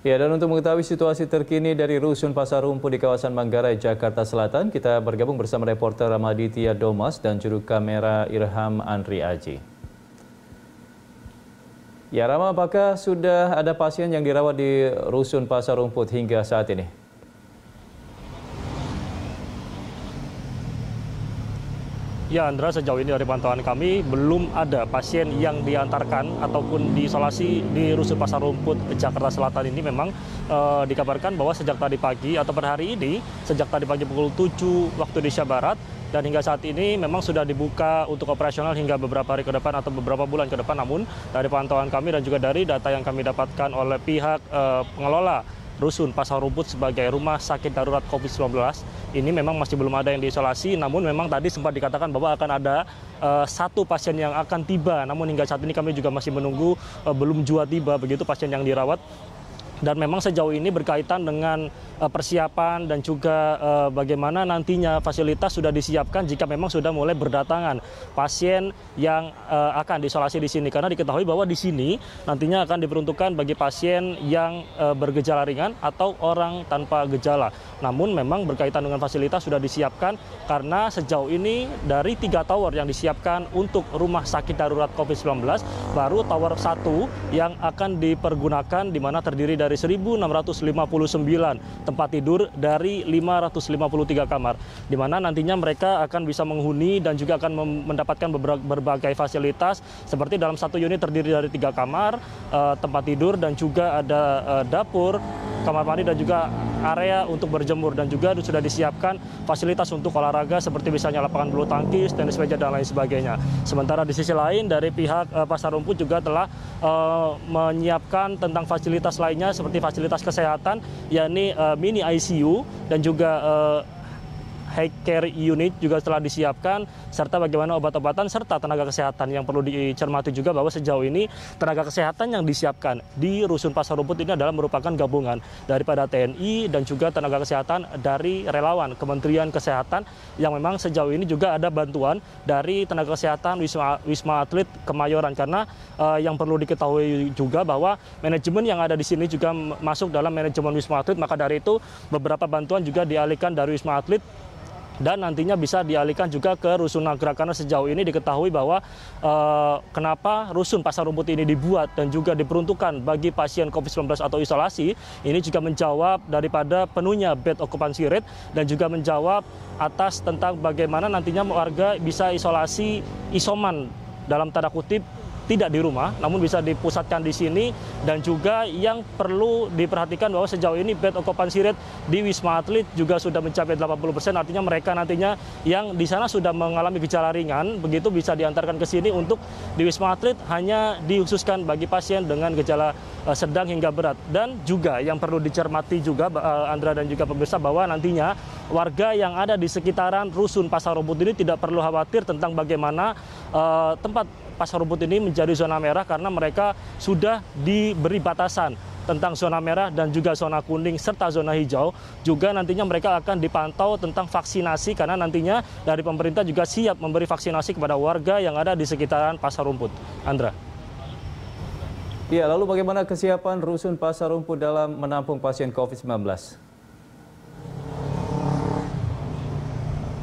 Ya, dan untuk mengetahui situasi terkini dari Rusun Pasar Rumput di kawasan Manggarai, Jakarta Selatan, kita bergabung bersama reporter Ramaditya Domas dan juru kamera Irham Andri Aji. Ya, Rama, apakah sudah ada pasien yang dirawat di Rusun Pasar Rumput hingga saat ini? Ya, Andra, sejauh ini dari pantauan kami belum ada pasien yang diantarkan ataupun diisolasi di Rusun Pasar Rumput, Jakarta Selatan ini. Memang dikabarkan bahwa sejak tadi pagi atau per hari ini, sejak tadi pagi pukul 7 waktu Indonesia Barat, dan hingga saat ini memang sudah dibuka untuk operasional hingga beberapa hari ke depan atau beberapa bulan ke depan. Namun dari pantauan kami dan juga dari data yang kami dapatkan oleh pihak pengelola Rusun Pasar Rumput sebagai rumah sakit darurat COVID-19, ini memang masih belum ada yang diisolasi. Namun memang tadi sempat dikatakan bahwa akan ada satu pasien yang akan tiba. Namun hingga saat ini kami juga masih menunggu, belum jua tiba begitu pasien yang dirawat. Dan memang sejauh ini berkaitan dengan persiapan dan juga bagaimana nantinya fasilitas sudah disiapkan jika memang sudah mulai berdatangan pasien yang akan diisolasi di sini. Karena diketahui bahwa di sini nantinya akan diperuntukkan bagi pasien yang bergejala ringan atau orang tanpa gejala. Namun memang berkaitan dengan fasilitas sudah disiapkan karena sejauh ini dari 3 tower yang disiapkan untuk rumah sakit darurat COVID-19, baru tower 1 yang akan dipergunakan di mana terdiri dari 1.659 tempat tidur dari 553 kamar, di mana nantinya mereka akan bisa menghuni dan juga akan mendapatkan berbagai fasilitas seperti dalam satu unit terdiri dari 3 kamar, tempat tidur dan juga ada dapur, kamar mandi dan juga area untuk berjemur, dan juga sudah disiapkan fasilitas untuk olahraga seperti misalnya lapangan bulu tangkis, tenis meja dan lain sebagainya. Sementara di sisi lain dari pihak Pasar Rumput juga telah menyiapkan tentang fasilitas lainnya seperti fasilitas kesehatan, yakni mini ICU dan juga high care unit juga telah disiapkan, serta bagaimana obat-obatan serta tenaga kesehatan. Yang perlu dicermati juga bahwa sejauh ini tenaga kesehatan yang disiapkan di Rusun Pasar Rumput ini adalah merupakan gabungan daripada TNI dan juga tenaga kesehatan dari relawan Kementerian Kesehatan, yang memang sejauh ini juga ada bantuan dari tenaga kesehatan Wisma Atlet Kemayoran. Karena yang perlu diketahui juga bahwa manajemen yang ada di sini juga masuk dalam manajemen Wisma Atlet, maka dari itu beberapa bantuan juga dialihkan dari Wisma Atlet dan nantinya bisa dialihkan juga ke Rusun Nagrek. Karena sejauh ini diketahui bahwa kenapa Rusun Pasar Rumput ini dibuat dan juga diperuntukkan bagi pasien COVID-19 atau isolasi, ini juga menjawab daripada penuhnya bed occupancy rate dan juga menjawab atas tentang bagaimana nantinya warga bisa isoman dalam tanda kutip tidak di rumah, namun bisa dipusatkan di sini. Dan juga yang perlu diperhatikan bahwa sejauh ini bed occupancy rate di Wisma Atlet juga sudah mencapai 80%, artinya mereka nantinya yang di sana sudah mengalami gejala ringan, begitu bisa diantarkan ke sini. Untuk di Wisma Atlet hanya dikhususkan bagi pasien dengan gejala sedang hingga berat. Dan juga yang perlu dicermati juga Andra dan juga pemirsa, bahwa nantinya warga yang ada di sekitaran Rusun Pasar Rumput ini tidak perlu khawatir tentang bagaimana tempat Pasar Rumput ini menjadi zona merah, karena mereka sudah diberi batasan tentang zona merah dan juga zona kuning serta zona hijau. Juga nantinya mereka akan dipantau tentang vaksinasi, karena nantinya dari pemerintah juga siap memberi vaksinasi kepada warga yang ada di sekitaran Pasar Rumput. Andra. Ya, lalu bagaimana kesiapan Rusun Pasar Rumput dalam menampung pasien COVID-19?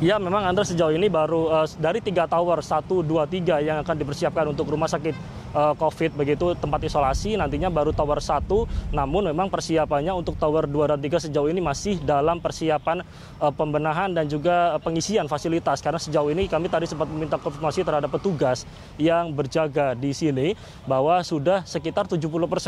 Ya, memang Andra, sejauh ini baru dari 3 tower 1, 2, 3 yang akan dipersiapkan untuk rumah sakit COVID begitu tempat isolasi, nantinya baru tower 1. Namun memang persiapannya untuk tower 2 dan 3 sejauh ini masih dalam persiapan pembenahan dan juga pengisian fasilitas. Karena sejauh ini kami tadi sempat meminta konfirmasi terhadap petugas yang berjaga di sini bahwa sudah sekitar 70%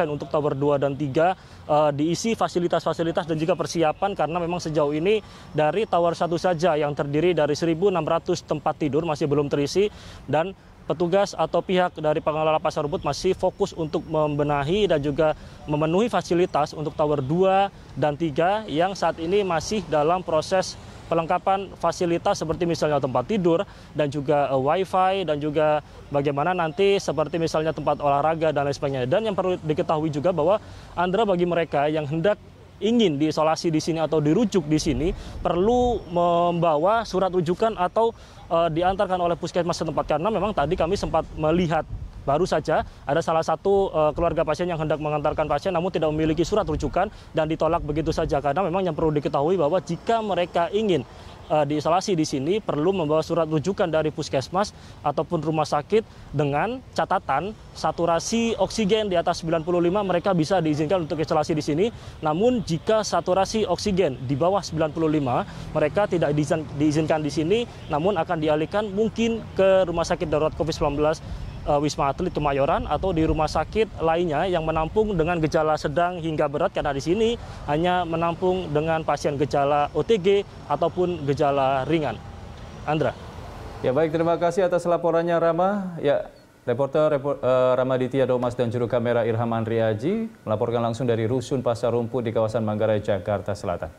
untuk tower 2 dan 3 diisi fasilitas-fasilitas dan juga persiapan. Karena memang sejauh ini dari tower 1 saja yang terdiri dari 1.600 tempat tidur masih belum terisi, dan petugas atau pihak dari pengelola Pasar Rumput masih fokus untuk membenahi dan juga memenuhi fasilitas untuk tower 2 dan 3 yang saat ini masih dalam proses pelengkapan fasilitas seperti misalnya tempat tidur dan juga wifi, dan juga bagaimana nanti seperti misalnya tempat olahraga dan lain sebagainya. Dan yang perlu diketahui juga bahwa Andra, bagi mereka yang hendak ingin diisolasi di sini atau dirujuk di sini, perlu membawa surat rujukan atau diantarkan oleh puskesmas setempat. Karena memang tadi kami sempat melihat Baru saja ada salah satu keluarga pasien yang hendak mengantarkan pasien namun tidak memiliki surat rujukan dan ditolak begitu saja, karena memang yang perlu diketahui bahwa jika mereka ingin diisolasi di sini perlu membawa surat rujukan dari puskesmas ataupun rumah sakit dengan catatan saturasi oksigen di atas 95, mereka bisa diizinkan untuk isolasi di sini. Namun jika saturasi oksigen di bawah 95, mereka tidak diizinkan di sini, namun akan dialihkan mungkin ke rumah sakit darurat COVID-19 Wisma Atlet Kemayoran atau di rumah sakit lainnya yang menampung dengan gejala sedang hingga berat, karena di sini hanya menampung dengan pasien gejala OTG ataupun gejala ringan. Andra. Ya baik, terima kasih atas laporannya Rama. Ya, reporter Ramaditya Domas dan juru kamera Irham Andriaji melaporkan langsung dari Rusun Pasar Rumput di kawasan Manggarai, Jakarta Selatan.